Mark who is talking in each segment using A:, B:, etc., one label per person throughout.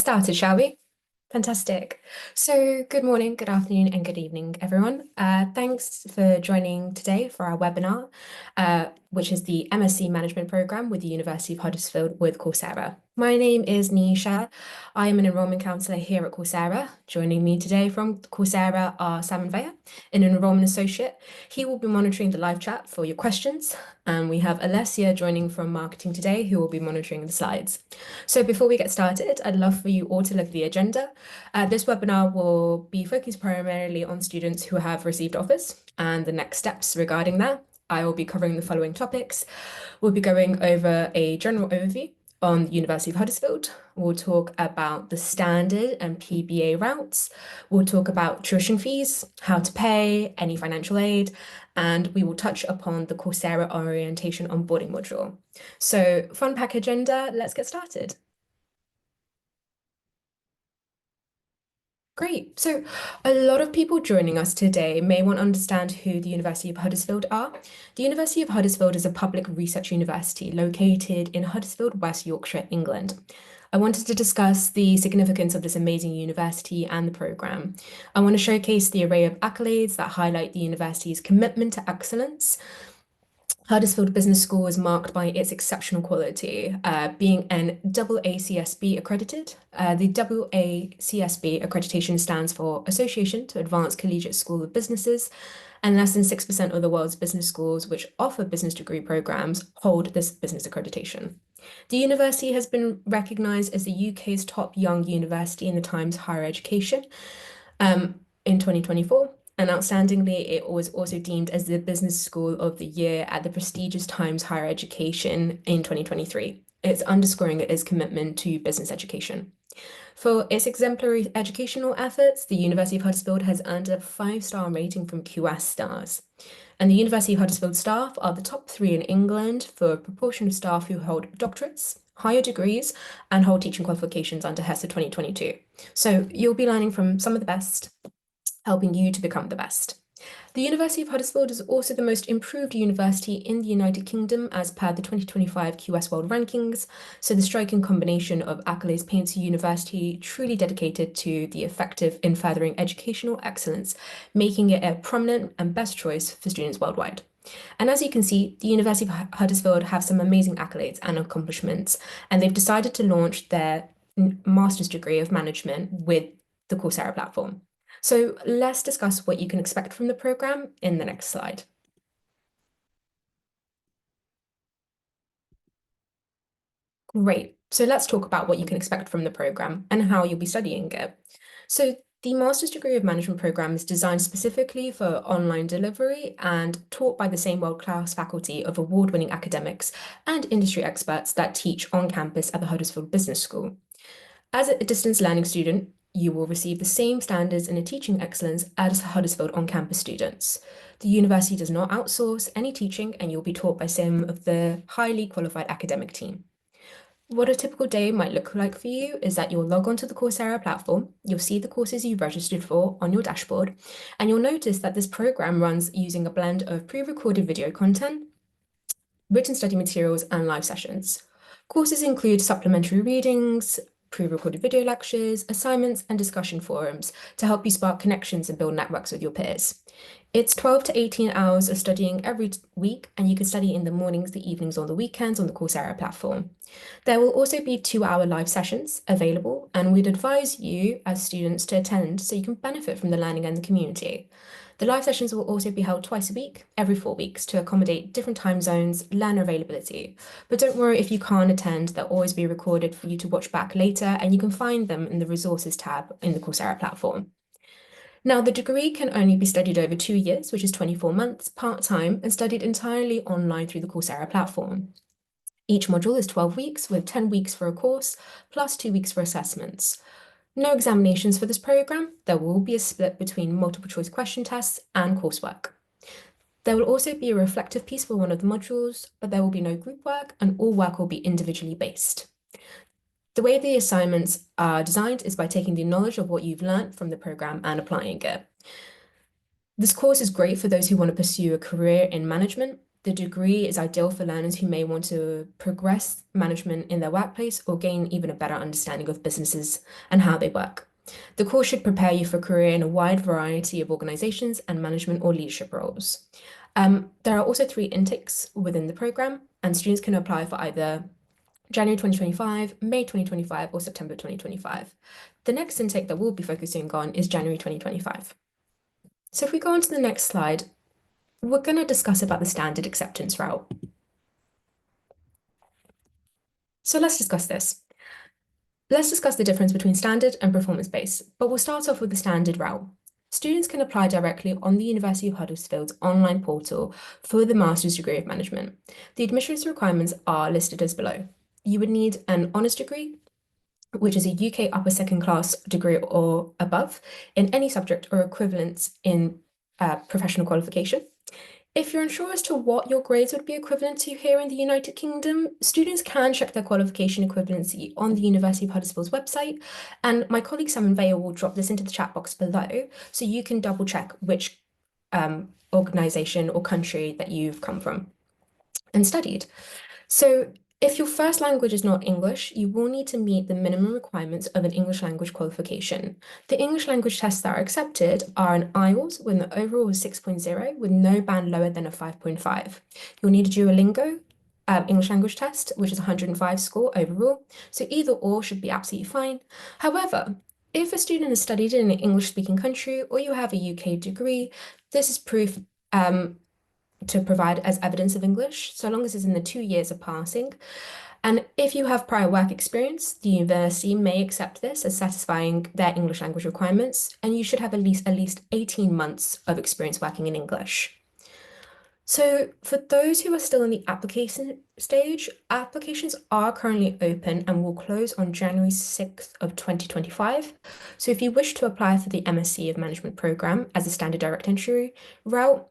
A: started, shall we? Fantastic. So, good morning, good afternoon, and good evening, everyone. Thanks for joining today for our webinar, which is the MSc Management program with the University of Huddersfield with Coursera. My name is Nisha. I am an enrollment counsellor here at Coursera. Joining me today from Coursera are Sam Vaya, an enrollment associate. He will be monitoring the live chat for your questions. And we have Alessia joining from marketing today, who will be monitoring the slides. So before we get started, I'd love for you all to look at the agenda. This webinar will be focused primarily on students who have received offers and the next steps regarding that. I will be covering the following topics. We'll be going over a general overview on the University of Huddersfield. We'll talk about the standard and PBA routes. We'll talk about tuition fees, how to pay, any financial aid, and we will touch upon the Coursera orientation onboarding module. So fun pack agenda, let's get started. Great. So a lot of people joining us today may want to understand who the University of Huddersfield are. The University of Huddersfield is a public research university located in Huddersfield, West Yorkshire, England. I wanted to discuss the significance of this amazing university and the programme. I want to showcase the array of accolades that highlight the university's commitment to excellence. Huddersfield Business School is marked by its exceptional quality, being an AACSB accredited. The AACSB accreditation stands for Association to Advance Collegiate School of Businesses, and less than 6% of the world's business schools which offer business degree programs hold this business accreditation. The university has been recognised as the UK's top young university in the Times Higher Education in 2024. And outstandingly, it was also deemed as the Business School of the Year at the prestigious Times Higher Education in 2023. It's underscoring its commitment to business education. For its exemplary educational efforts, the University of Huddersfield has earned a 5-star rating from QS Stars. And the University of Huddersfield staff are the top 3 in England for a proportion of staff who hold doctorates, higher degrees, and hold teaching qualifications under HESA 2022. So you'll be learning from some of the best, helping you to become the best. The University of Huddersfield is also the most improved university in the United Kingdom as per the 2025 QS World Rankings, so the striking combination of accolades paints a university truly dedicated to the effective in furthering educational excellence, making it a prominent and best choice for students worldwide. And as you can see, the University of Huddersfield have some amazing accolades and accomplishments, and they've decided to launch their master's degree of management with the Coursera platform. So let's discuss what you can expect from the program in the next slide. Great. So let's talk about what you can expect from the program and how you'll be studying it. So the Master's Degree of Management program is designed specifically for online delivery and taught by the same world-class faculty of award-winning academics and industry experts that teach on campus at the Huddersfield Business School. As a distance learning student, you will receive the same standards in a teaching excellence as Huddersfield on-campus students. The university does not outsource any teaching, and you'll be taught by some of the highly qualified academic team. What a typical day might look like for you is that you'll log onto the Coursera platform, you'll see the courses you've registered for on your dashboard, and you'll notice that this program runs using a blend of pre-recorded video content, written study materials, and live sessions. Courses include supplementary readings, pre-recorded video lectures, assignments, and discussion forums to help you spark connections and build networks with your peers. It's 12 to 18 hours of studying every week, and you can study in the mornings, the evenings, or the weekends on the Coursera platform. There will also be 2-hour live sessions available, and we'd advise you as students to attend so you can benefit from the learning and the community. The live sessions will also be held twice a week, every 4 weeks, to accommodate different time zones, learner availability. But don't worry if you can't attend, they'll always be recorded for you to watch back later, and you can find them in the resources tab in the Coursera platform. Now, the degree can only be studied over 2 years, which is 24 months, part-time, and studied entirely online through the Coursera platform. Each module is 12 weeks, with 10 weeks for a course, plus 2 weeks for assessments. No examinations for this program. There will be a split between multiple choice question tests and coursework. There will also be a reflective piece for one of the modules, but there will be no group work, and all work will be individually based. The way the assignments are designed is by taking the knowledge of what you've learned from the program and applying it. This course is great for those who want to pursue a career in management. The degree is ideal for learners who may want to progress management in their workplace or gain even a better understanding of businesses and how they work. The course should prepare you for a career in a wide variety of organizations and management or leadership roles. There are also 3 intakes within the program, and students can apply for either January 2025, May 2025, or September 2025. The next intake that we'll be focusing on is January 2025. So if we go on to the next slide, we're going to discuss about the standard acceptance route. So let's discuss this. Let's discuss the difference between standard and performance-based, but we'll start off with the standard route. Students can apply directly on the University of Huddersfield's online portal for the Master's degree of Management. The admissions requirements are listed as below. You would need an honours degree, which is a UK upper second class degree or above in any subject or equivalent in professional qualification. If you're unsure as to what your grades would be equivalent to here in the United Kingdom, students can check their qualification equivalency on the University of Huddersfield's website, and my colleague Sam and Vale will drop this into the chat box below, so you can double check which organisation or country that you've come from and studied. So if your first language is not English, you will need to meet the minimum requirements of an English language qualification. The English language tests that are accepted are an IELTS with an overall of 6.0 with no band lower than a 5.5. You'll need a Duolingo English language test, which is 105 score overall. So either or should be absolutely fine. However, if a student has studied in an English-speaking country or you have a UK degree, this is proof to provide as evidence of English, so long as it's in the 2 years of passing. And if you have prior work experience, the university may accept this as satisfying their English language requirements, and you should have at least 18 months of experience working in English. So for those who are still in the application stage, applications are currently open and will close on January 6th of 2025. So if you wish to apply for the MSc of Management program as a standard direct entry route,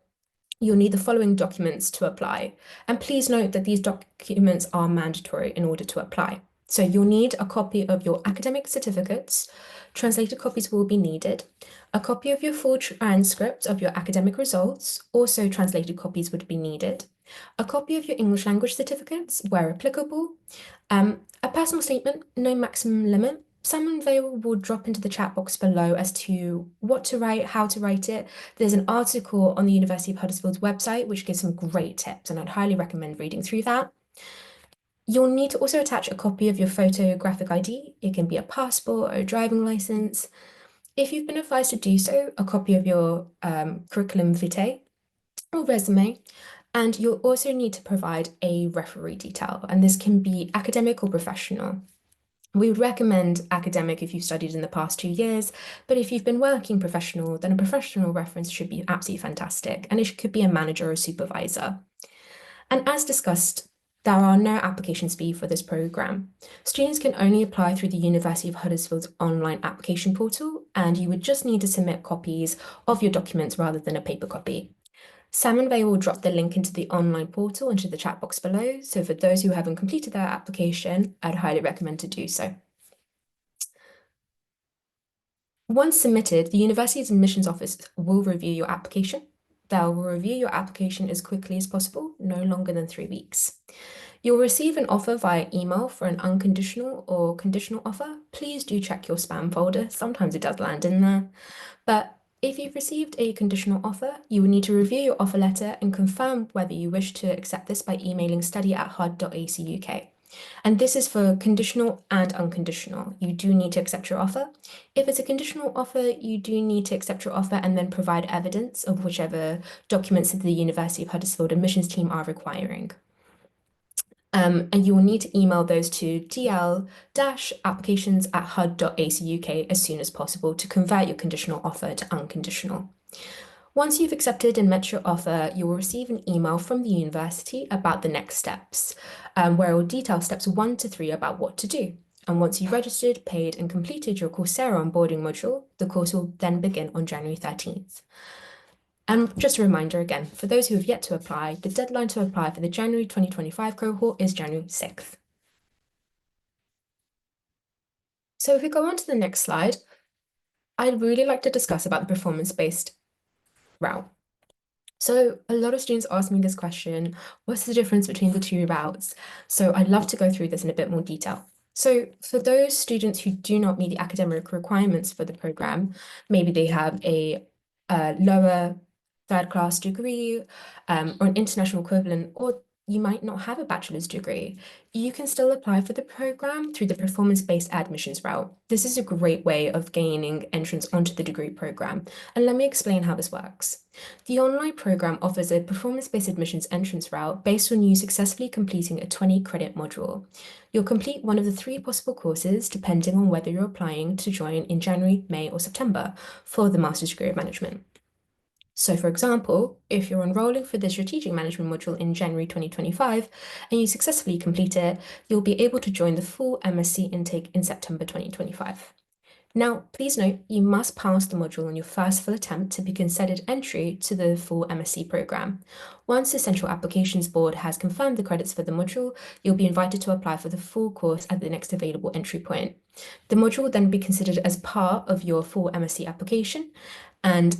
A: you'll need the following documents to apply. And please note that these documents are mandatory in order to apply. So you'll need a copy of your academic certificates, translated copies will be needed, a copy of your full transcript of your academic results, also translated copies would be needed, a copy of your English language certificates where applicable, a personal statement, no maximum limit. Someone will drop into the chat box below as to what to write, how to write it. There's an article on the University of Huddersfield's website which gives some great tips, and I'd highly recommend reading through that. You'll need to also attach a copy of your photographic ID. It can be a passport or a driving license. If you've been advised to do so, a copy of your curriculum vitae or resume. And you'll also need to provide a referee detail, and this can be academic or professional. We would recommend academic if you've studied in the past 2 years, but if you've been working professional, then a professional reference should be absolutely fantastic, and it could be a manager or a supervisor. And as discussed, there are no applications fee for this program. Students can only apply through the University of Huddersfield's online application portal, and you would just need to submit copies of your documents rather than a paper copy. Sam and Vay will drop the link into the online portal into the chat box below, so for those who haven't completed their application, I'd highly recommend to do so. Once submitted, the university's admissions office will review your application. They'll review your application as quickly as possible, no longer than 3 weeks. You'll receive an offer via email for an unconditional or conditional offer. Please do check your spam folder. Sometimes it does land in there. But if you've received a conditional offer, you will need to review your offer letter and confirm whether you wish to accept this by emailing study@hud.ac.uk. And this is for conditional and unconditional. You do need to accept your offer. If it's a conditional offer, you do need to accept your offer and then provide evidence of whichever documents that the University of Huddersfield admissions team are requiring. And you will need to email those to dl-applications@hud.ac.uk as soon as possible to convert your conditional offer to unconditional. Once you've accepted and met your offer, you will receive an email from the university about the next steps, where it will detail steps 1 to 3 about what to do. And once you've registered, paid, and completed your Coursera onboarding module, the course will then begin on January 13th. And just a reminder again, for those who have yet to apply, the deadline to apply for the January 2025 cohort is January 6th. So if we go on to the next slide, I'd really like to discuss about the performance-based route. So a lot of students ask me this question, what's the difference between the two routes? So I'd love to go through this in a bit more detail. So for those students who do not meet the academic requirements for the program, maybe they have a lower third class degree or an international equivalent, or you might not have a bachelor's degree. You can still apply for the program through the performance-based admissions route. This is a great way of gaining entrance onto the degree program. And let me explain how this works. The online program offers a performance-based admissions entrance route based on you successfully completing a 20-credit module. You'll complete one of the 3 possible courses depending on whether you're applying to join in January, May, or September for the Master's degree of Management. So for example, if you're enrolling for the Strategic Management module in January 2025 and you successfully complete it, you'll be able to join the full MSc intake in September 2025. Now, please note, you must pass the module on your first full attempt to be considered entry to the full MSc program. Once the Central Applications Board has confirmed the credits for the module, you'll be invited to apply for the full course at the next available entry point. The module will then be considered as part of your full MSc application, and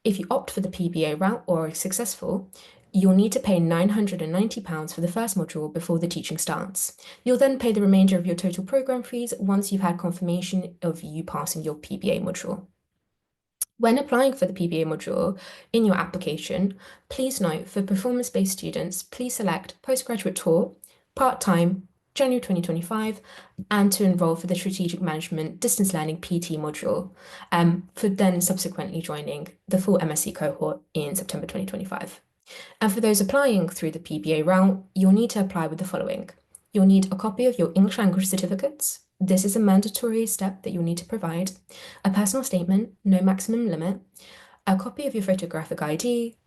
A: if you opt for the PBA route or are successful, you'll need to pay £990 for the first module before the teaching starts. You'll then pay the remainder of your total program fees once you've had confirmation of you passing your PBA module. When applying for the PBA module in your application, please note for performance-based students, please select postgraduate taught, part-time, January 2025, and to enroll for the Strategic Management Distance Learning PT module, for then subsequently joining the full MSc cohort in September 2025. And for those applying through the PBA route, you'll need to apply with the following. You'll need a copy of your English language certificates. This is a mandatory step that you'll need to provide, a personal statement, no maximum limit, a copy of your photographic ID,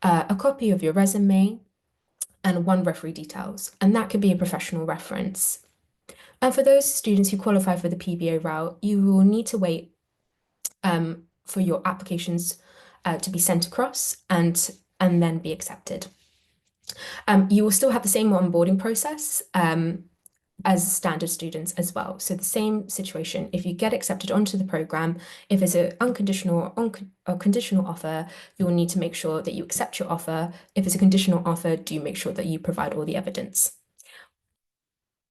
A: a copy of your resume, and 1 referee details, and that could be a professional reference. And for those students who qualify for the PBA route, you will need to wait for your applications to be sent across and then be accepted. You will still have the same onboarding process as standard students as well. So the same situation, if you get accepted onto the program, if it's an unconditional or conditional offer, you will need to make sure that you accept your offer. If it's a conditional offer, do make sure that you provide all the evidence.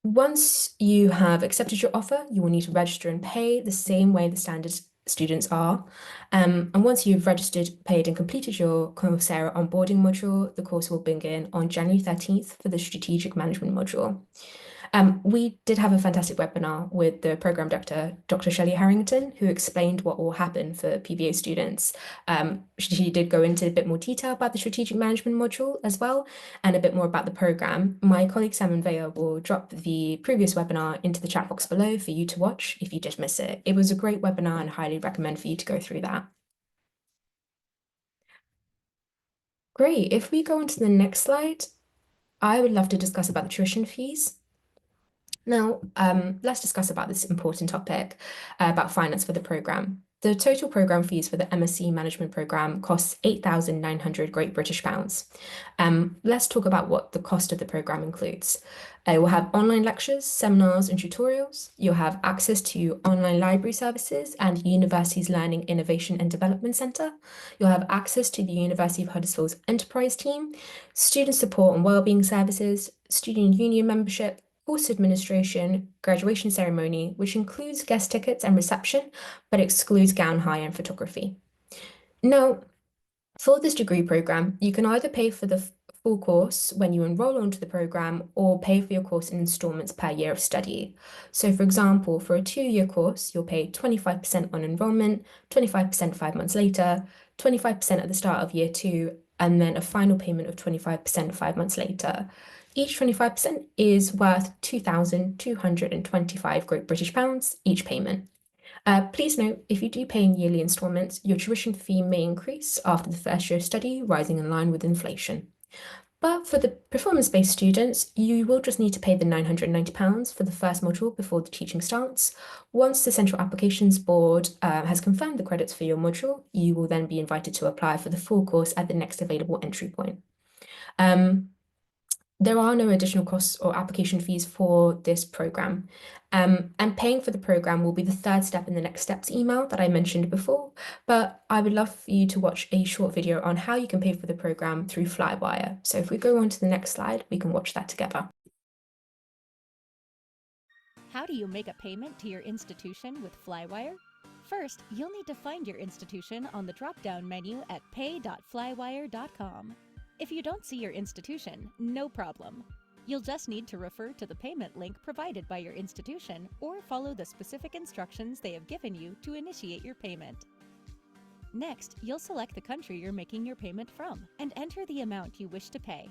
A: Once you have accepted your offer, you will need to register and pay the same way the standard students are. And once you've registered, paid, and completed your Coursera onboarding module, the course will begin on January 13th for the Strategic Management module. We did have a fantastic webinar with the program director, Dr. Shelley Harrington, who explained what will happen for PBA students. She did go into a bit more detail about the strategic management module as well, and a bit more about the program. My colleague Sam and Vaya will drop the previous webinar into the chat box below for you to watch if you did miss it. It was a great webinar and highly recommend for you to go through that. Great. If we go on to the next slide, I would love to discuss about the tuition fees. Now, let's discuss about this important topic about finance for the program. The total program fees for the MSc Management program costs 8,900 Great British pounds. Let's talk about what the cost of the program includes. It will have online lectures, seminars, and tutorials. You'll have access to online library services and the university's Learning, Innovation and Development Centre. You'll have access to the University of Huddersfield's Enterprise team, student support and wellbeing services, student union membership, course administration, graduation ceremony, which includes guest tickets and reception, but excludes gown hire and photography. Now, for this degree program, you can either pay for the full course when you enroll onto the program or pay for your course in installments per year of study. So for example, for a 2-year course, you'll pay 25% on enrollment, 25% 5 months later, 25% at the start of year 2, and then a final payment of 25% 5 months later. Each 25% is worth 2,225 Great British pounds each payment. Please note, if you do pay in yearly installments, your tuition fee may increase after the first year of study, rising in line with inflation. But for the performance-based students, you will just need to pay the £990 for the first module before the teaching starts. Once the Central Applications Board has confirmed the credits for your module, you will then be invited to apply for the full course at the next available entry point. There are no additional costs or application fees for this program. And paying for the program will be the third step in the next steps email that I mentioned before, but I would love for you to watch a short video on how you can pay for the program through Flywire. So if we go on to the next slide, we can watch that together.
B: How do you make a payment to your institution with Flywire? First, you'll need to find your institution on the drop-down menu at pay.flywire.com. If you don't see your institution, no problem. You'll just need to refer to the payment link provided by your institution or follow the specific instructions they have given you to initiate your payment. Next, you'll select the country you're making your payment from and enter the amount you wish to pay.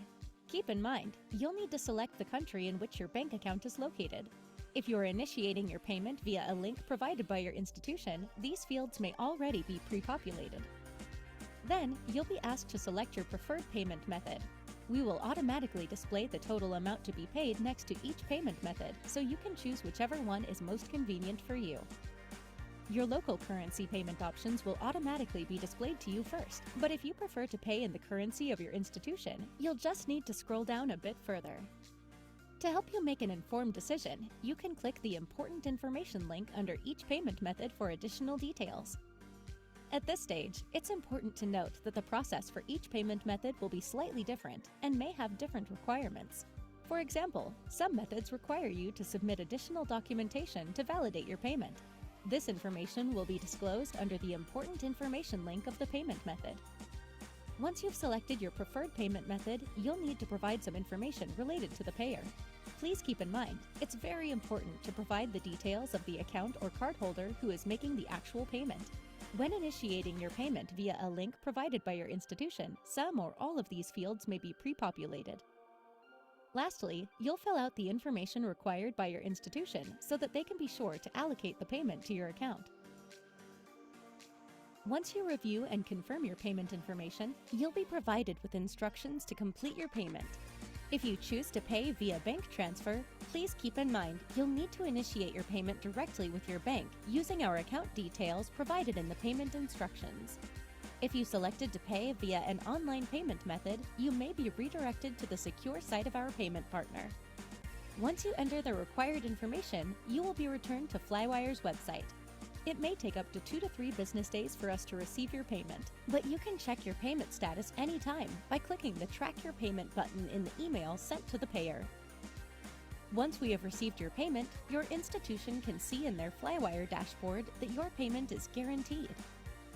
B: Keep in mind, you'll need to select the country in which your bank account is located. If you're initiating your payment via a link provided by your institution, these fields may already be pre-populated. Then, you'll be asked to select your preferred payment method. We will automatically display the total amount to be paid next to each payment method, so you can choose whichever one is most convenient for you. Your local currency payment options will automatically be displayed to you first, but if you prefer to pay in the currency of your institution, you'll just need to scroll down a bit further. To help you make an informed decision, you can click the Important Information link under each payment method for additional details. At this stage, it's important to note that the process for each payment method will be slightly different and may have different requirements. For example, some methods require you to submit additional documentation to validate your payment. This information will be disclosed under the Important Information link of the payment method. Once you've selected your preferred payment method, you'll need to provide some information related to the payer. Please keep in mind, it's very important to provide the details of the account or cardholder who is making the actual payment. When initiating your payment via a link provided by your institution, some or all of these fields may be pre-populated. Lastly, you'll fill out the information required by your institution so that they can be sure to allocate the payment to your account. Once you review and confirm your payment information, you'll be provided with instructions to complete your payment. If you choose to pay via bank transfer, please keep in mind you'll need to initiate your payment directly with your bank using our account details provided in the payment instructions. If you selected to pay via an online payment method, you may be redirected to the secure site of our payment partner. Once you enter the required information, you will be returned to Flywire's website. It may take up to 2 to 3 business days for us to receive your payment, but you can check your payment status anytime by clicking the Track Your Payment button in the email sent to the payer. Once we have received your payment, your institution can see in their Flywire dashboard that your payment is guaranteed.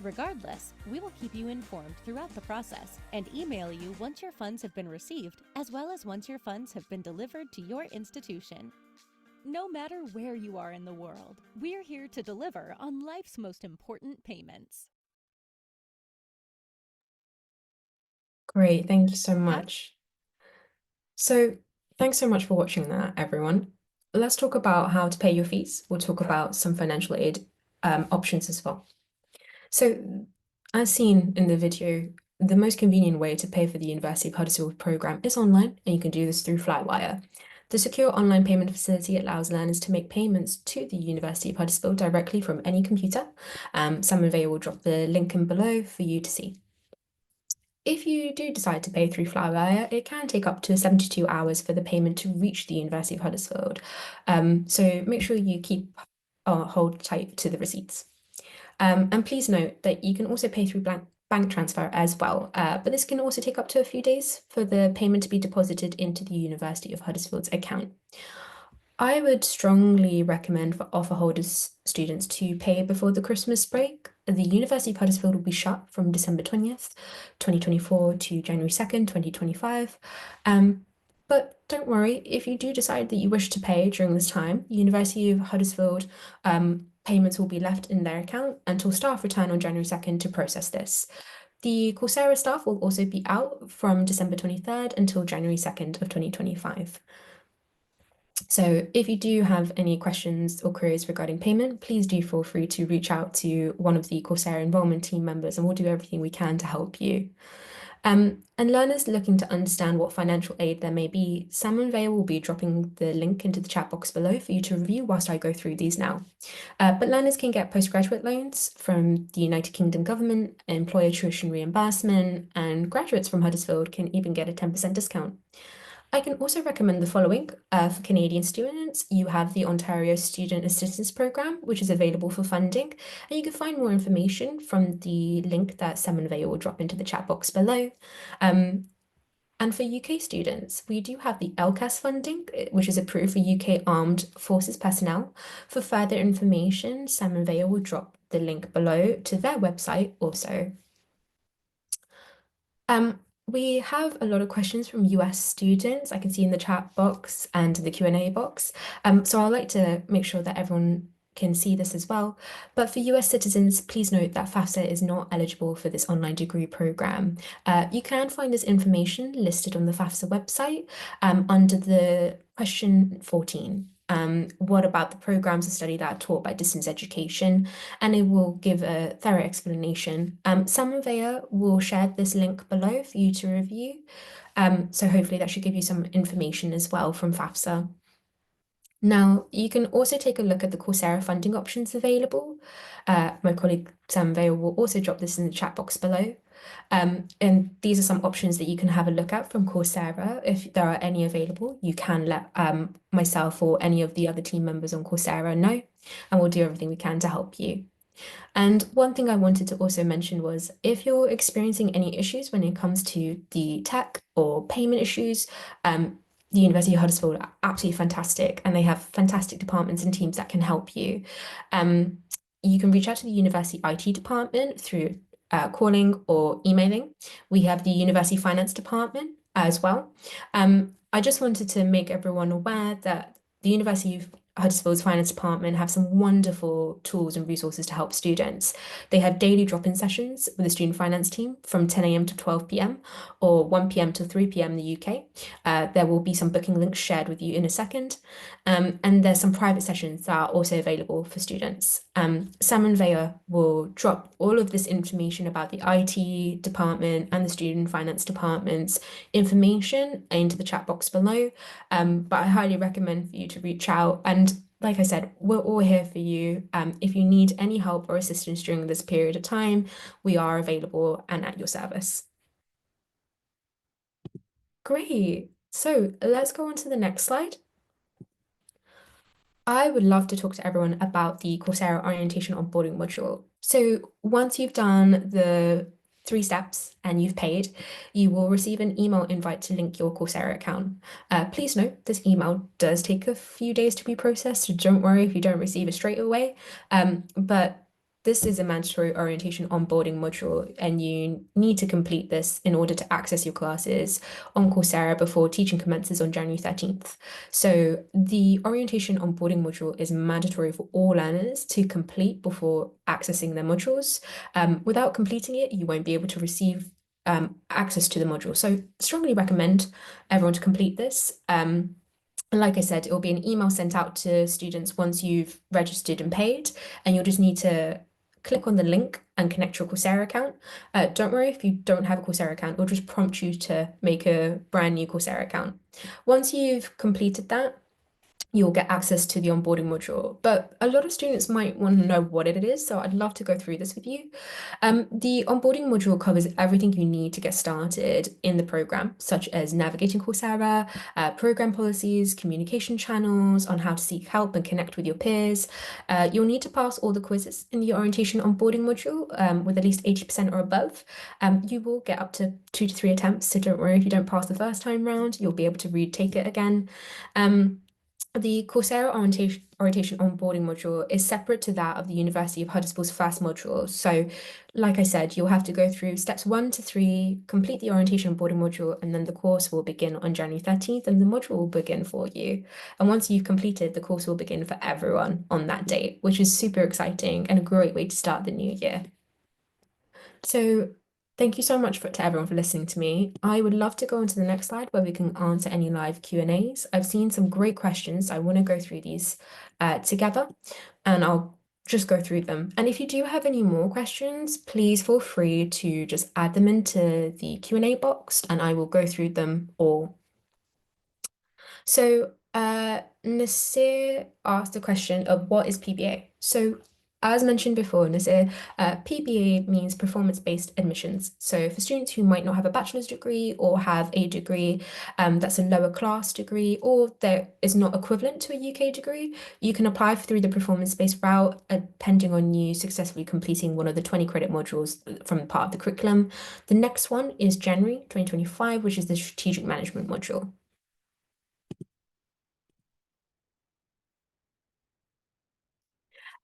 B: Regardless, we will keep you informed throughout the process and email you once your funds have been received, as well as once your funds have been delivered to your institution. No matter where you are in the world, we're here to deliver on life's most important payments.
A: Great, thank you so much. So thanks so much for watching that, everyone. Let's talk about how to pay your fees. We'll talk about some financial aid options as well. So as seen in the video, the most convenient way to pay for the University of Huddersfield program is online, and you can do this through Flywire. The secure online payment facility allows learners to make payments to the University of Huddersfield directly from any computer. Survey will drop the link in below for you to see. If you do decide to pay through Flywire, it can take up to 72 hours for the payment to reach the University of Huddersfield. So make sure you hold tight to the receipts. And please note that you can also pay through bank transfer as well, but this can also take up to a few days for the payment to be deposited into the University of Huddersfield's account. I would strongly recommend for offer holders students to pay before the Christmas break. The University of Huddersfield will be shut from December 20th, 2024 to January 2nd, 2025. But don't worry, if you do decide that you wish to pay during this time, the University of Huddersfield payments will be left in their account until staff return on January 2nd to process this. The Coursera staff will also be out from December 23rd until January 2nd of 2025. So if you do have any questions or queries regarding payment, please do feel free to reach out to one of the Coursera enrollment team members, and we'll do everything we can to help you. And learners looking to understand what financial aid there may be, Sam and Vaya will be dropping the link into the chat box below for you to review whilst I go through these now. But learners can get postgraduate loans from the United Kingdom government, employer tuition reimbursement, and graduates from Huddersfield can even get a 10% discount. I can also recommend the following. For Canadian students, you have the Ontario Student Assistance Program, which is available for funding, and you can find more information from the link that Sam and Vaya will drop into the chat box below. And for UK students, we do have the LCAS funding, which is approved for UK Armed Forces personnel. For further information, Sam and Vaya will drop the link below to their website also. We have a lot of questions from US students I can see in the chat box and the Q&A box. So I'd like to make sure that everyone can see this as well. But for US citizens, please note that FAFSA is not eligible for this online degree program. You can find this information listed on the FAFSA website under the question 14. What about the programs of study that are taught by distance education? And it will give a thorough explanation. Sam and Vaya will share this link below for you to review. So hopefully that should give you some information as well from FAFSA. Now, you can also take a look at the Coursera funding options available. My colleague Sam Vale will also drop this in the chat box below. And these are some options that you can have a look at from Coursera. If there are any available, you can let myself or any of the other team members on Coursera know, and we'll do everything we can to help you. And one thing I wanted to also mention was if you're experiencing any issues when it comes to the tech or payment issues, the University of Huddersfield are absolutely fantastic and they have fantastic departments and teams that can help you. You can reach out to the university IT department through calling or emailing. We have the university finance department as well. I just wanted to make everyone aware that the University of Huddersfield's finance department have some wonderful tools and resources to help students. They have daily drop-in sessions with the student finance team from 10 a.m. to 12 p.m. or 1 p.m. to 3 p.m. in the UK. There will be some booking links shared with you in a second. And there's some private sessions that are also available for students. Sam and Vaya will drop all of this information about the IT department and the student finance department's information into the chat box below. But I highly recommend for you to reach out. And like I said, we're all here for you. If you need any help or assistance during this period of time, we are available and at your service. Great. So let's go on to the next slide. I would love to talk to everyone about the Coursera orientation onboarding module. So once you've done the 3 steps and you've paid, you will receive an email invite to link your Coursera account. Please note this email does take a few days to be processed, so don't worry if you don't receive it straight away. But this is a mandatory orientation onboarding module, and you need to complete this in order to access your classes on Coursera before teaching commences on January 13th. So the orientation onboarding module is mandatory for all learners to complete before accessing their modules. Without completing it, you won't be able to receive access to the module. So strongly recommend everyone to complete this. And like I said, it will be an email sent out to students once you've registered and paid, and you'll just need to click on the link and connect your Coursera account. Don't worry if you don't have a Coursera account, it'll just prompt you to make a brand new Coursera account. Once you've completed that, you'll get access to the onboarding module. But a lot of students might want to know what it is, so I'd love to go through this with you. The onboarding module covers everything you need to get started in the program, such as navigating Coursera, program policies, communication channels, on how to seek help and connect with your peers. You'll need to pass all the quizzes in the orientation onboarding module with at least 80% or above. You will get up to 2 to 3 attempts, so don't worry if you don't pass the first time round, you'll be able to retake it again. The Coursera orientation onboarding module is separate to that of the University of Huddersfield's first module. So, like I said, you'll have to go through steps 1 to 3, complete the orientation onboarding module, and then the course will begin on January 13th, and the module will begin for you. And once you've completed, the course will begin for everyone on that date, which is super exciting and a great way to start the new year. So thank you so much to everyone for listening to me. I would love to go on to the next slide where we can answer any live Q&As. I've seen some great questions. I want to go through these together, and I'll just go through them. And if you do have any more questions, please feel free to just add them into the Q&A box and I will go through them all. So Nasir asked the question of what is PBA? So As mentioned before, Nasir, PBA means performance-based admissions. So for students who might not have a bachelor's degree or have a degree that's a lower class degree or that is not equivalent to a UK degree, you can apply through the performance-based route, depending on you successfully completing one of the 20 credit modules from part of the curriculum. The next one is January 2025, which is the strategic management module.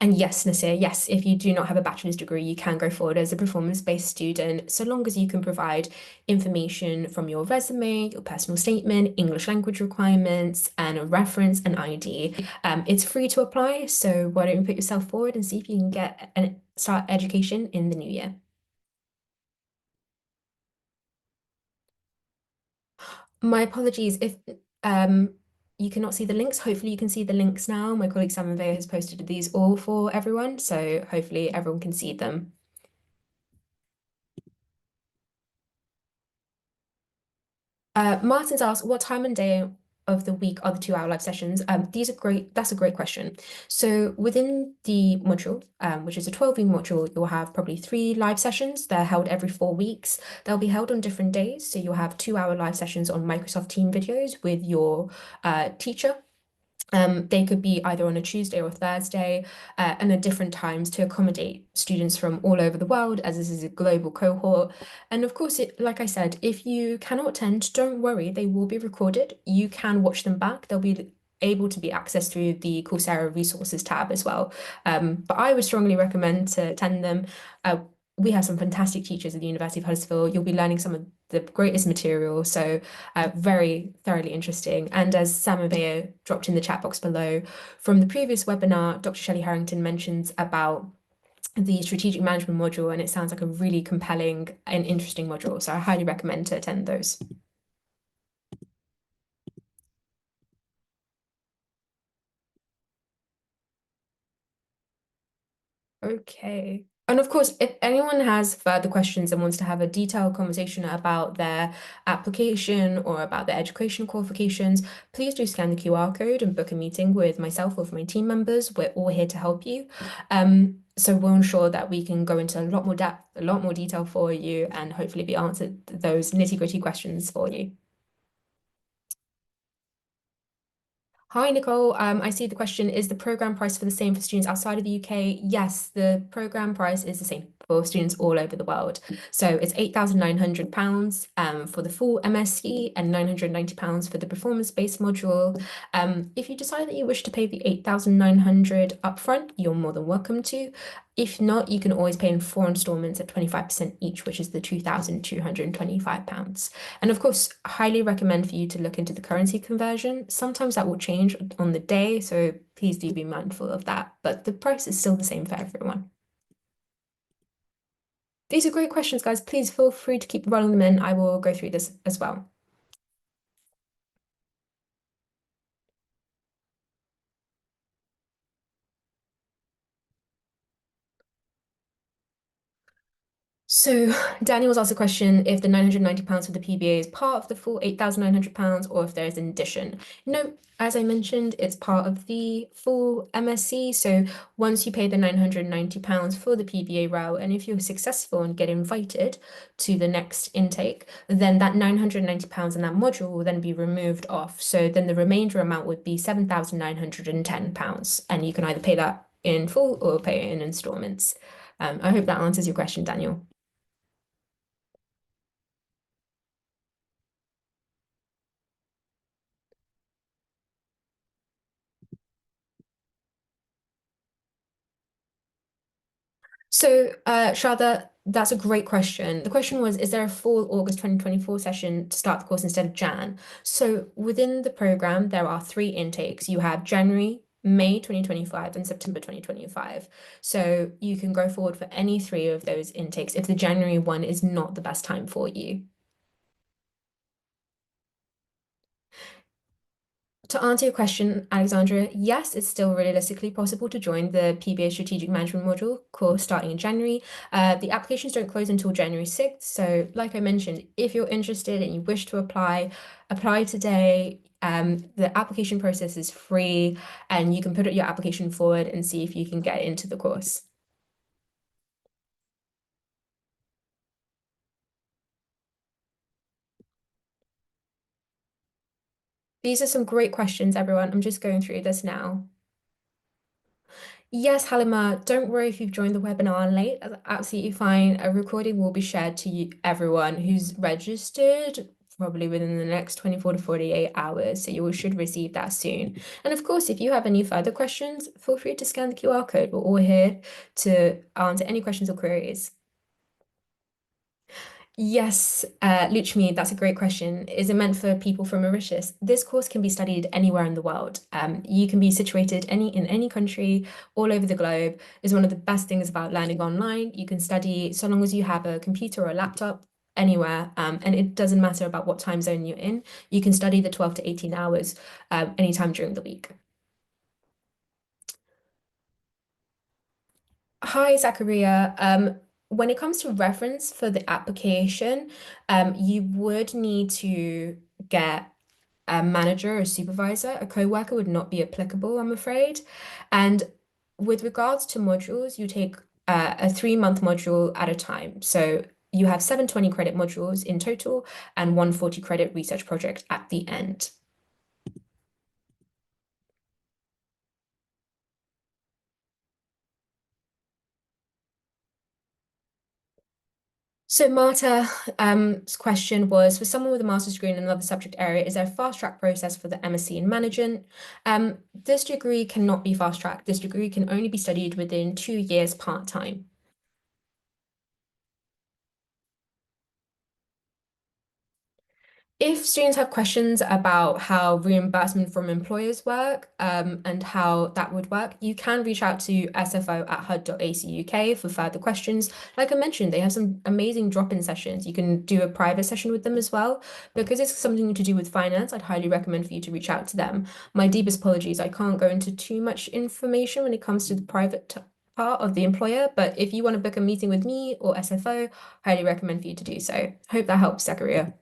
A: And yes, Nasir, yes, if you do not have a bachelor's degree, you can go forward as a performance-based student, so long as you can provide information from your resume, your personal statement, English language requirements, and a reference and ID. It's free to apply, so why don't you put yourself forward and see if you can get and start education in the new year. My apologies if you cannot see the links. Hopefully you can see the links now. My colleague Sam has posted these all for everyone, so hopefully everyone can see them. Martin's asked, what time and day of the week are the 2 hour live sessions? These are great. That's a great question. So within the module, which is a 12-week module, you'll have probably 3 live sessions. They're held every 4 weeks. They'll be held on different days. So you'll have 2 hour live sessions on Microsoft Team videos with your teacher. They could be either on a Tuesday or Thursday, and at different times to accommodate students from all over the world, as this is a global cohort. And of course, like I said, if you cannot attend, don't worry, they will be recorded. You can watch them back. They'll be able to be accessed through the Coursera resources tab as well. But I would strongly recommend to attend them. We have some fantastic teachers at the University of Huddersfield. You'll be learning some of the greatest material. So very thoroughly interesting. And as Sam Avea dropped in the chat box below, from the previous webinar, Dr. Shelley Harrington mentions about the strategic management module, and it sounds like a really compelling and interesting module. So I highly recommend to attend those. Okay. And of course, if anyone has further questions and wants to have a detailed conversation about their application or about their educational qualifications, please do scan the QR code and book a meeting with myself or with my team members. We're all here to help you. So we'll ensure that we can go into a lot more depth, a lot more detail for you, and hopefully be answered those nitty-gritty questions for you. Hi, Nicole. I see the question, is the program price for the same for students outside of the UK? Yes, the program price is the same for students all over the world. So it's £8,900 for the full MSc and £990 for the performance-based module. If you decide that you wish to pay the £8,900 upfront, you're more than welcome to. If not, you can always pay in 4 installments at 25% each, which is the £2,225. And of course, highly recommend for you to look into the currency conversion. Sometimes that will change on the day, so please do be mindful of that. But the price is still the same for everyone. These are great questions, guys. Please feel free to keep rolling them in. I will go through this as well. So Daniel's asked a question if the £990 for the PBA is part of the full £8,900 or if there's an addition. No, as I mentioned, it's part of the full MSc. So once you pay the £990 for the PBA route, and if you're successful and get invited to the next intake, then that £990 in that module will then be removed off. So then the remainder amount would be £7,910, and you can either pay that in full or pay it in installments. I hope that answers your question, Daniel. So, Shraddha, that's a great question. The question was, is there a full August 2024 session to start the course instead of Jan? So within the program, there are 3 intakes. You have January, May 2025, and September 2025. So you can go forward for any 3 of those intakes if the January one is not the best time for you. To answer your question, Alexandra, yes, it's still realistically possible to join the PBA Strategic Management module course starting in January. The applications don't close until January 6th. So like I mentioned, if you're interested and you wish to apply, apply today. The application process is free, and you can put your application forward and see if you can get into the course. These are some great questions, everyone. I'm just going through this now. Yes, Halima, don't worry if you've joined the webinar late. That's absolutely fine. A recording will be shared to you, everyone who's registered, probably within the next 24 to 48 hours. So you should receive that soon. And of course, if you have any further questions, feel free to scan the QR code. We're all here to answer any questions or queries. Yes, Luchmi, that's a great question. Is it meant for people from Mauritius? This course can be studied anywhere in the world. You can be situated in any country, all over the globe. Is one of the best things about learning online. You can study so long as you have a computer or a laptop anywhere, and it doesn't matter about what time zone you're in. You can study the 12 to 18 hours anytime during the week. Hi, Zachariah. When it comes to reference for the application, you would need to get a manager or supervisor. A co-worker would not be applicable, I'm afraid. And with regards to modules, you take a 3-month module at a time. So you have 720 credit modules in total and 140 credit research project at the end. So Marta's question was, for someone with a master's degree in another subject area, is there a fast track process for the MSc in management? This degree cannot be fast tracked. This degree can only be studied within 2 years part-time. If students have questions about how reimbursement from employers work and how that would work, you can reach out to sfo@hud.ac.uk for further questions. Like I mentioned, they have some amazing drop-in sessions. You can do a private session with them as well. Because it's something to do with finance, I'd highly recommend for you to reach out to them. My deepest apologies, I can't go into too much information when it comes to the private part of the employer, but if you want to book a meeting with me or SFO, highly recommend for you to do so. Hope that helps, Zachariah.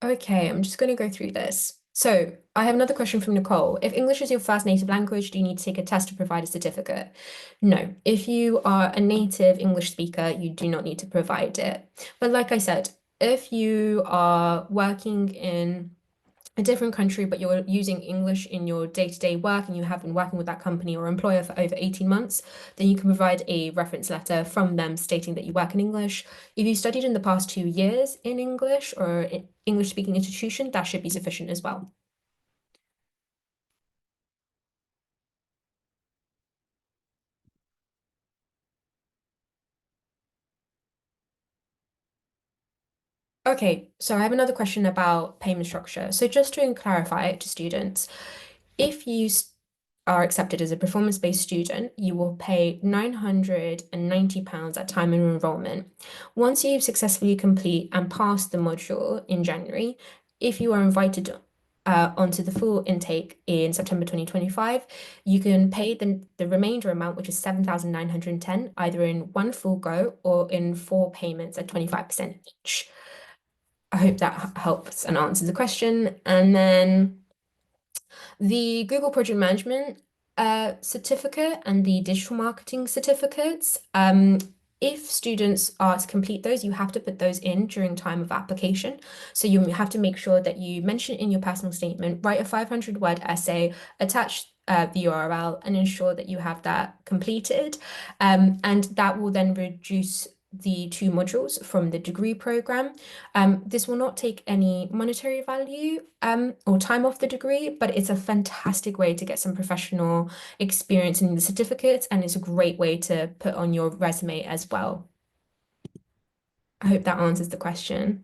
A: Okay, I'm just going to go through this. So I have another question from Nicole. If English is your first native language, do you need to take a test to provide a certificate? No. If you are a native English speaker, you do not need to provide it. But like I said, if you are working in a different country, but you're using English in your day-to-day work and you have been working with that company or employer for over 18 months, then you can provide a reference letter from them stating that you work in English. If you studied in the past 2 years in English or in English speaking institution, that should be sufficient as well. Okay, so I have another question about payment structure. So just to clarify to students, if you are accepted as a performance-based student, you will pay £990 at time of enrollment. Once you've successfully complete and passed the module in January, if you are invited onto the full intake in September 2025, you can pay the remainder amount, which is 7,910, either in one full go or in 4 payments at 25% each. I hope that helps and answers the question. And then the Google Project Management certificate and the digital marketing certificates. If students are to complete those, you have to put those in during time of application. So you have to make sure that you mention in your personal statement, write a 500-word essay, attach the URL, and ensure that you have that completed. And that will then reduce the 2 modules from the degree program. This will not take any monetary value or time off the degree, but it's a fantastic way to get some professional experience in the certificates, and it's a great way to put on your resume as well. I hope that answers the question.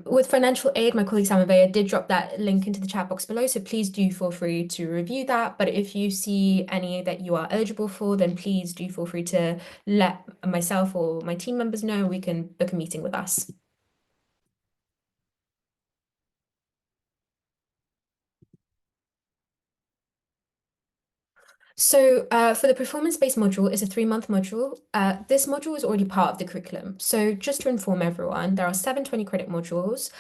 A: With financial aid, my colleague Samavea did drop that link into the chat box below, so please do feel free to review that. But if you see any that you are eligible for, then please do feel free to let myself or my team members know. We can book a meeting with us. So for the performance-based module, it's a 3-month module. This module is already part of the curriculum. So just to inform everyone, there are 7 20-credit modules.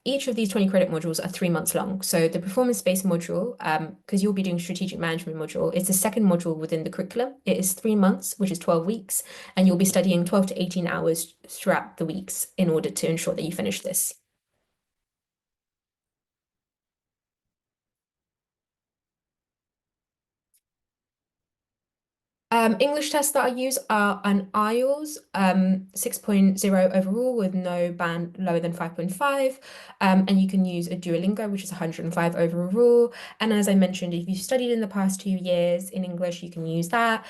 A: Each of these 20-credit modules are 3 months long. So the performance-based module, because you'll be doing strategic management module, it's the second module within the curriculum. It is 3 months, which is 12 weeks, and you'll be studying 12 to 18 hours throughout the weeks in order to ensure that you finish this. English tests that I use are an IELTS 6.0 overall with no band lower than 5.5. And you can use a Duolingo, which is 105 overall. And as I mentioned, if you've studied in the past 2 years in English, you can use that.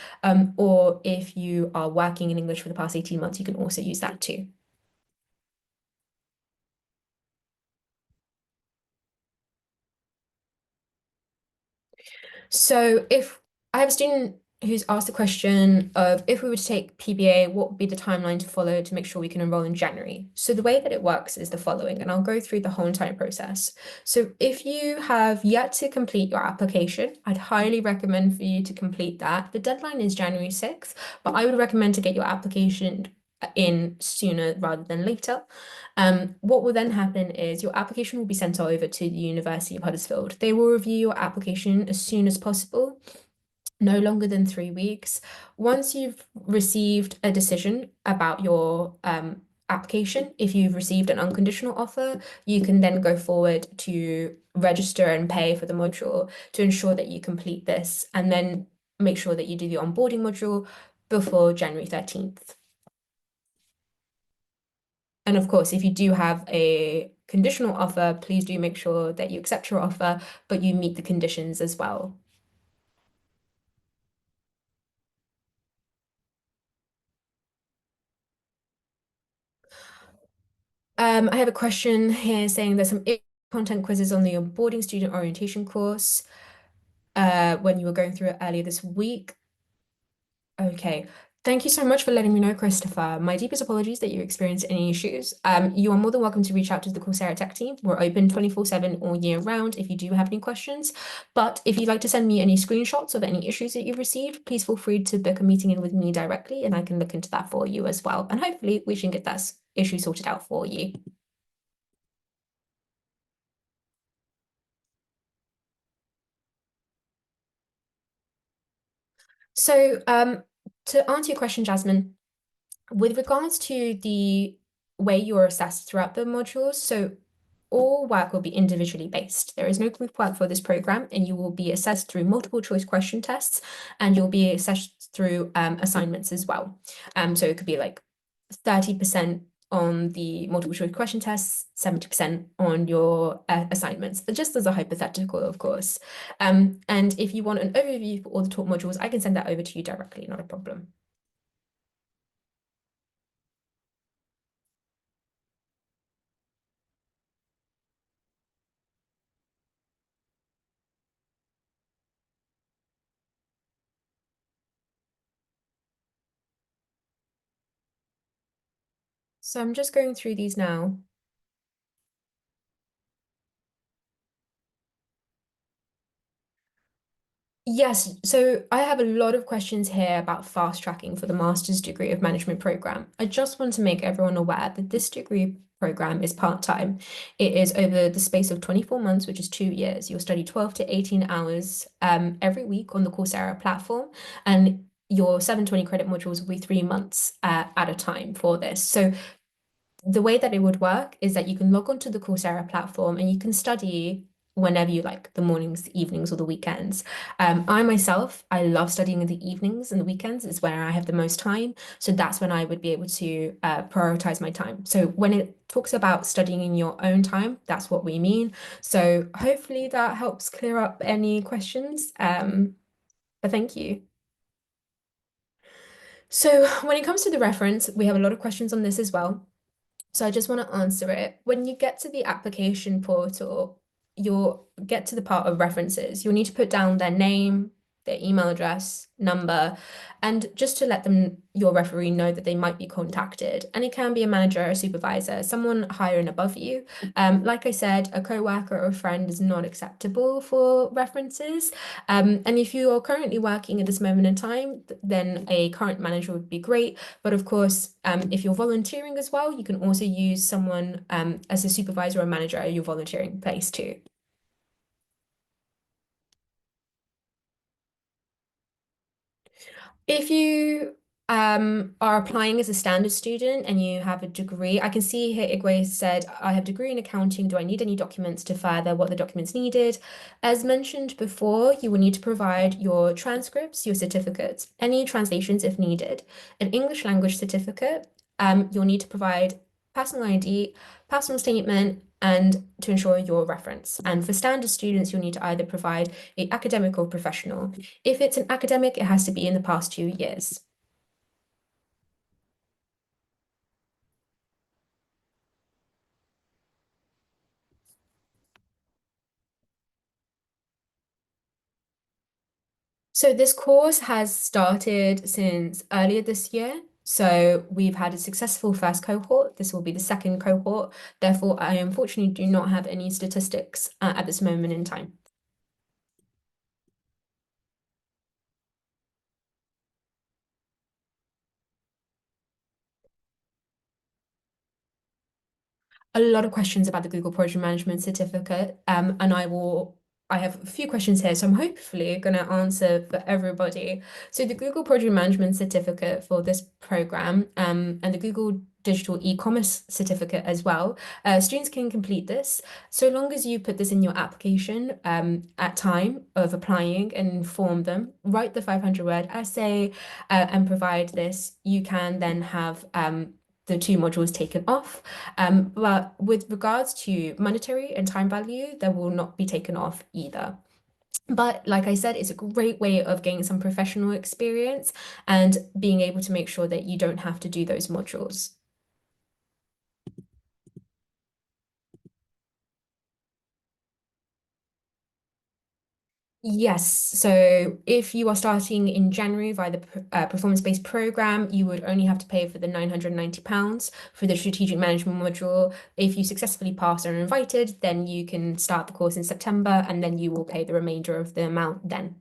A: Or if you are working in English for the past 18 months, you can also use that too. So if I have a student who's asked the question of if we were to take PBA, what would be the timeline to follow to make sure we can enroll in January? So the way that it works is the following, and I'll go through the whole entire process. So if you have yet to complete your application, I'd highly recommend for you to complete that. The deadline is January 6th, but I would recommend to get your application in sooner rather than later. What will then happen is your application will be sent over to the University of Huddersfield. They will review your application as soon as possible, no longer than 3 weeks. Once you've received a decision about your application, if you've received an unconditional offer, you can then go forward to register and pay for the module to ensure that you complete this, and then make sure that you do the onboarding module before January 13th. And of course, if you do have a conditional offer, please do make sure that you accept your offer, but you meet the conditions as well. I have a question here saying there's some content quizzes on the onboarding student orientation course when you were going through it earlier this week. Okay. Thank you so much for letting me know, Christopher. My deepest apologies that you experienced any issues. You are more than welcome to reach out to the Coursera tech team. We're open 24/7 all year round if you do have any questions. But if you'd like to send me any screenshots of any issues that you've received, please feel free to book a meeting in with me directly and I can look into that for you as well. And hopefully we can get that issue sorted out for you. So to answer your question, Jasmine, with regards to the way you're assessed throughout the modules, so all work will be individually based. There is no group work for this program, and you will be assessed through multiple choice question tests, and you'll be assessed through assignments as well. So it could be like 30% on the multiple choice question tests, 70% on your assignments, but just as a hypothetical, of course. And if you want an overview for all the taught modules, I can send that over to you directly, not a problem. So I'm just going through these now. Yes, so I have a lot of questions here about fast tracking for the Master's Degree of Management program. I just want to make everyone aware that this degree program is part-time. It is over the space of 24 months, which is 2 years. You'll study 12 to 18 hours every week on the Coursera platform, and your 7 20-credit modules will be 3 months at a time for this. So the way that it would work is that you can log onto the Coursera platform and you can study whenever you like, the mornings, the evenings, or the weekends. I myself, I love studying in the evenings and the weekends is where I have the most time. So that's when I would be able to prioritize my time. So when it talks about studying in your own time, that's what we mean. So hopefully that helps clear up any questions. But thank you. So when it comes to the reference, we have a lot of questions on this as well. So I just want to answer it. When you get to the application portal, you'll get to the part of references. You'll need to put down their name, their email address, number, and just to let your referee know that they might be contacted. And it can be a manager, a supervisor, someone higher and above you. Like I said, a co-worker or a friend is not acceptable for references. And if you are currently working at this moment in time, then a current manager would be great. But of course, if you're volunteering as well, you can also use someone as a supervisor or manager at your volunteering place too. If you are applying as a standard student and you have a degree, I can see here Igwe said, I have a degree in accounting. Do I need any documents to further what the documents needed? As mentioned before, you will need to provide your transcripts, your certificates, any translations if needed, an English language certificate. You'll need to provide personal ID, personal statement, and to ensure your reference. And for standard students, you'll need to either provide an academic or professional. If it's an academic, it has to be in the past 2 years. So this course has started since earlier this year. So we've had a successful first cohort. This will be the second cohort. Therefore, I unfortunately do not have any statistics at this moment in time. A lot of questions about the Google Project Management Certificate, and I have a few questions here, so I'm hopefully going to answer for everybody. So the Google Project Management Certificate for this program, and the Google Digital E-commerce certificate as well, students can complete this so long as you put this in your application at time of applying and inform them, write the 500-word essay, and provide this. You can then have the 2 modules taken off. But with regards to monetary and time value, they will not be taken off either. But like I said, it's a great way of gaining some professional experience and being able to make sure that you don't have to do those modules. Yes, so if you are starting in January via the performance-based program, you would only have to pay for the £990 for the strategic management module. If you successfully pass and are invited, then you can start the course in September and then you will pay the remainder of the amount then.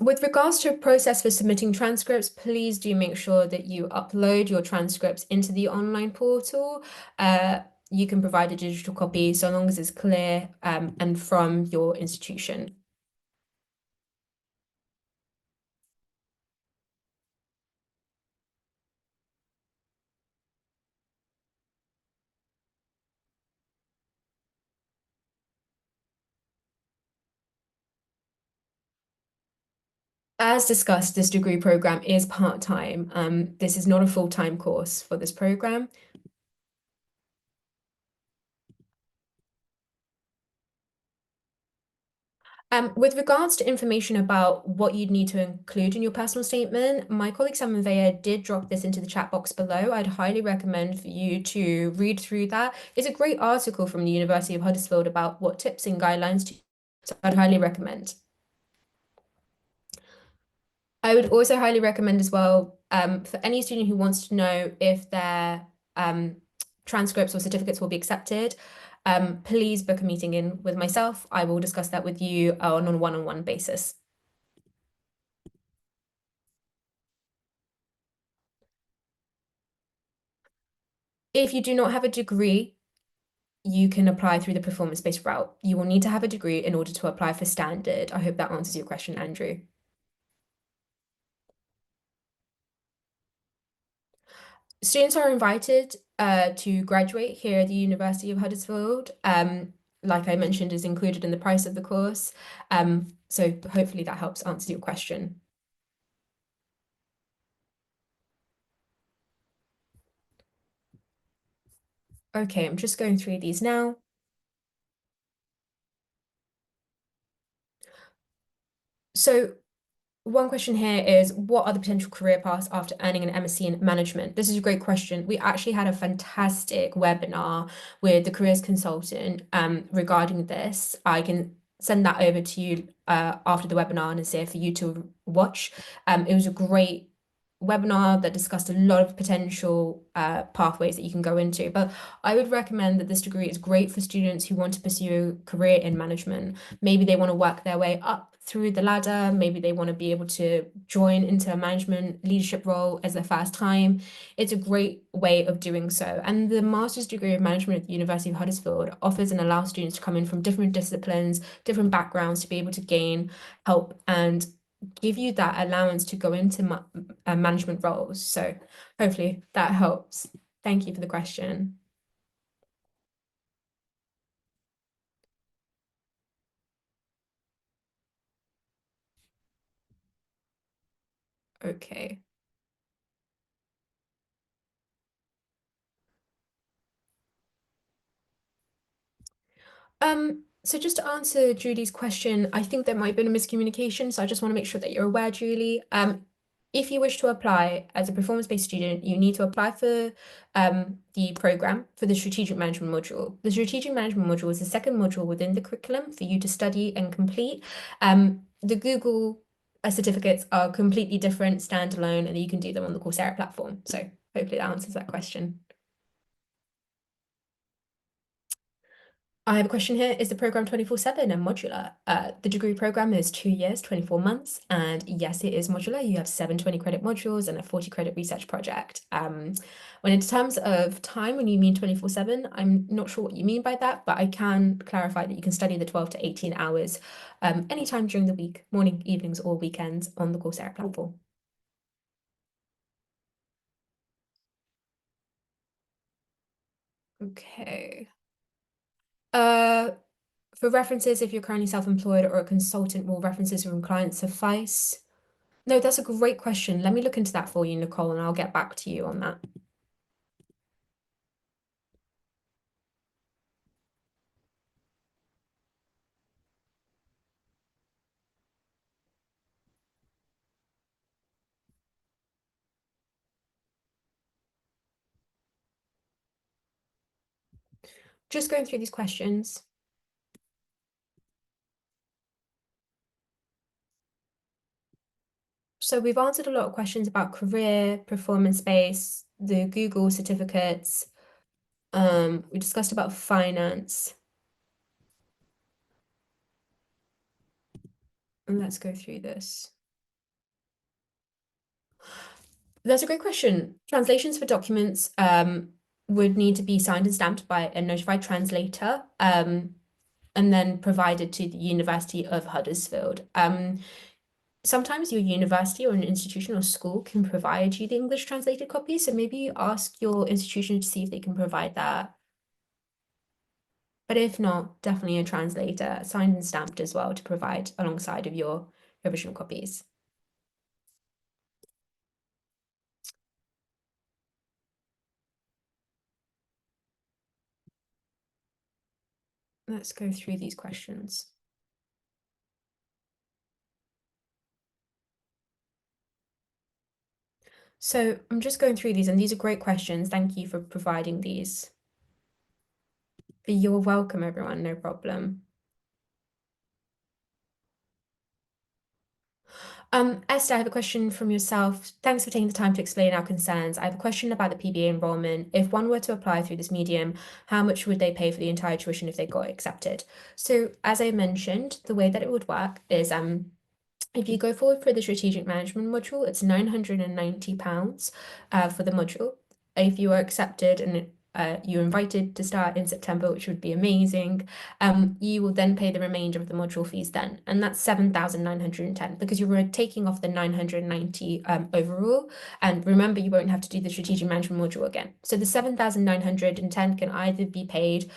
A: With regards to a process for submitting transcripts, please do make sure that you upload your transcripts into the online portal. You can provide a digital copy so long as it's clear and from your institution. As discussed, this degree program is part-time. This is not a full-time course for this program. With regards to information about what you'd need to include in your personal statement, my colleague Sam Veya did drop this into the chat box below. I'd highly recommend for you to read through that. It's a great article from the University of Huddersfield about what tips and guidelines to, so I'd highly recommend. I would also highly recommend as well for any student who wants to know if their transcripts or certificates will be accepted, please book a meeting in with myself. I will discuss that with you on a one-on-one basis. If you do not have a degree, you can apply through the performance-based route. You will need to have a degree in order to apply for standard. I hope that answers your question, Andrew. Students are invited to graduate here at the University of Huddersfield. Like I mentioned, is included in the price of the course. So hopefully that helps answer your question. Okay, I'm just going through these now. So one question here is, what are the potential career paths after earning an MSc in management? This is a great question. We actually had a fantastic webinar with the careers consultant regarding this. I can send that over to you after the webinar and it's there for you to watch. It was a great webinar that discussed a lot of potential pathways that you can go into. But I would recommend that this degree is great for students who want to pursue a career in management. Maybe they want to work their way up through the ladder. Maybe they want to be able to join into a management leadership role as their first time. It's a great way of doing so. And the master's degree of management at the University of Huddersfield offers and allows students to come in from different disciplines, different backgrounds to be able to gain help and give you that allowance to go into management roles. So hopefully that helps. Thank you for the question. Okay. So just to answer Julie's question, I think there might have been a miscommunication. So I just want to make sure that you're aware, Julie. If you wish to apply as a performance-based student, you need to apply for the program for the strategic management module. The strategic management module is the second module within the curriculum for you to study and complete. The Google certificates are completely different, standalone, and you can do them on the Coursera platform. So hopefully that answers that question. I have a question here. Is the program 24/7 and modular? The degree program is 2 years, 24 months. And yes, it is modular. You have 7 20-credit modules and a 40-credit research project. When in terms of time, when you mean 24/7, I'm not sure what you mean by that, but I can clarify that you can study the 12 to 18 hours anytime during the week, morning, evenings, or weekends on the Coursera platform. Okay. For references, if you're currently self-employed or a consultant, will references from clients suffice? No, that's a great question. Let me look into that for you, Nicole, and I'll get back to you on that. Just going through these questions. So we've answered a lot of questions about career, performance-based, the Google certificates. We discussed about finance. And let's go through this. That's a great question. Translations for documents would need to be signed and stamped by a notified translator and then provided to the University of Huddersfield. Sometimes your university or an institution or school can provide you the English translated copy. So maybe you ask your institution to see if they can provide that. But if not, definitely a translator, signed and stamped as well to provide alongside of your original copies. Let's go through these questions. So I'm just going through these, and these are great questions. Thank you for providing these. But you're welcome, everyone, no problem. Esther, I have a question from yourself. Thanks for taking the time to explain our concerns. I have a question about the PBA enrollment. If one were to apply through this medium, how much would they pay for the entire tuition if they got accepted? So as I mentioned, the way that it would work is if you go forward for the strategic management module, it's £990 for the module. If you are accepted and you're invited to start in September, which would be amazing, you will then pay the remainder of the module fees then, and that's 7,910 because you're taking off the 990 overall. And remember, you won't have to do the strategic management module again. So the 7,910 can either be paid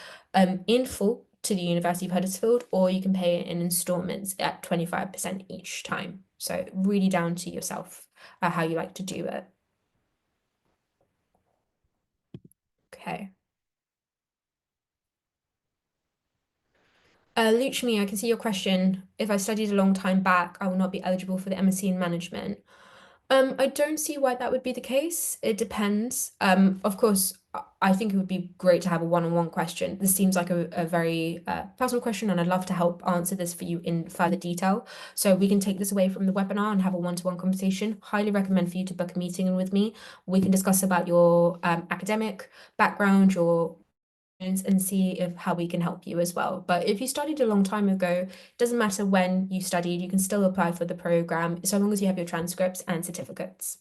A: in full to the University of Huddersfield, or you can pay it in installments at 25% each time. So really down to yourself how you like to do it. Okay. Luchmi, I can see your question. If I studied a long time back, I will not be eligible for the MSc in Management. I don't see why that would be the case. It depends. Of course, I think it would be great to have a one-on-one question. This seems like a very personal question, and I'd love to help answer this for you in further detail. So we can take this away from the webinar and have a one-to-one conversation. Highly recommend for you to book a meeting in with me. We can discuss about your academic background, your and see if how we can help you as well. But if you studied a long time ago, it doesn't matter when you studied, you can still apply for the program so long as you have your transcripts and certificates.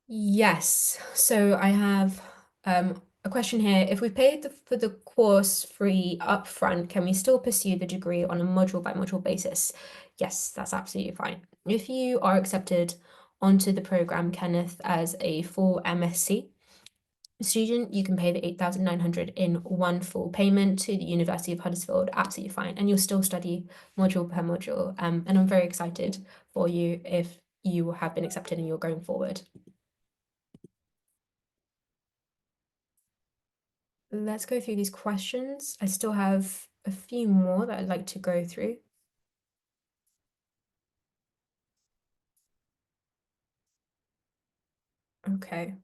A: Yes, so I have a question here. If we paid for the course free upfront, can we still pursue the degree on a module by module basis? Yes, that's absolutely fine. If you are accepted onto the program, Kenneth, as a full MSc student, you can pay the 8,900 in one full payment to the University of Huddersfield, absolutely fine. And you'll still study module per module. And I'm very excited for you if you have been accepted and you're going forward. Let's go through these questions. I still have a few more that I'd like to go through. Okay.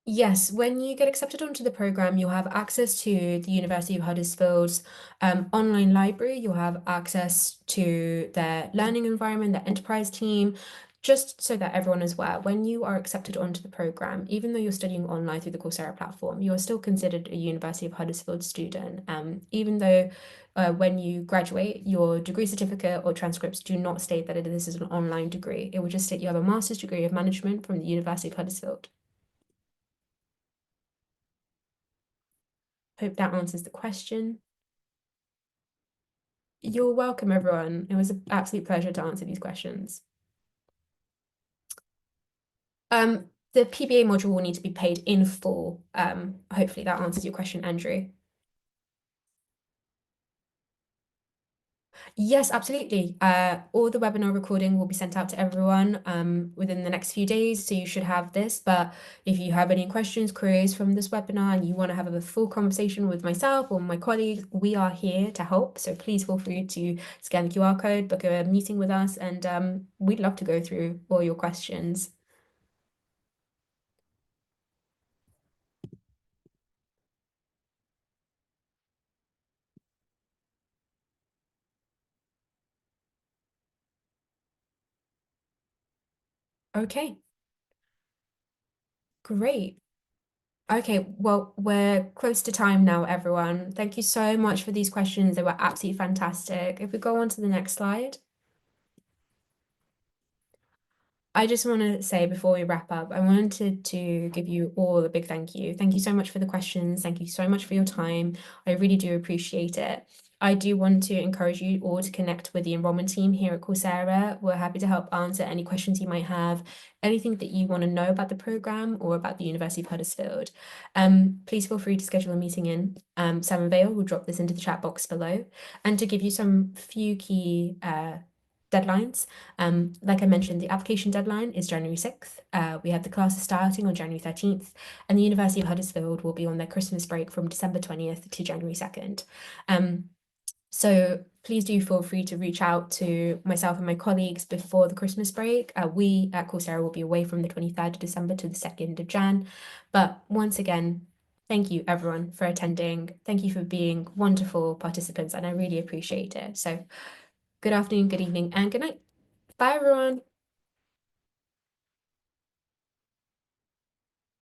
A: Yes, when you get accepted onto the program, you'll have access to the University of Huddersfield's online library. You'll have access to their learning environment, their enterprise team, just so that everyone is aware. When you are accepted onto the program, even though you're studying online through the Coursera platform, you are still considered a University of Huddersfield student. Even though when you graduate, your degree certificate or transcripts do not state that this is an online degree. It will just state you have a master's degree of management from the University of Huddersfield. Hope that answers the question. You're welcome, everyone. It was an absolute pleasure to answer these questions. The PBA module will need to be paid in full. Hopefully that answers your question, Andrew. Yes, absolutely. All the webinar recording will be sent out to everyone within the next few days, so you should have this. But if you have any questions, queries from this webinar, and you want to have a full conversation with myself or my colleagues, we are here to help. So please feel free to scan the QR code, book a meeting with us, and we'd love to go through all your questions. Okay, great. Okay, well, we're close to time now, everyone. Thank you so much for these questions. They were absolutely fantastic. If we go on to the next slide. I just want to say before we wrap up, I wanted to give you all a big thank you. Thank you so much for the questions. Thank you so much for your time. I really do appreciate it. I do want to encourage you all to connect with the enrollment team here at Coursera. We're happy to help answer any questions you might have, anything that you want to know about the program or about the University of Huddersfield. Please feel free to schedule a meeting in. Sam and Vale will drop this into the chat box below. And to give you some few key deadlines. Like I mentioned, the application deadline is January 6th. We have the classes starting on January 13th, and the University of Huddersfield will be on their Christmas break from December 20th to January 2nd. So please do feel free to reach out to myself and my colleagues before the Christmas break. We at Coursera will be away from the 23rd of December to the 2nd of Jan. But once again, thank you everyone for attending. Thank you for being wonderful participants, and I really appreciate it. So good afternoon, good evening, and good night. Bye, everyone.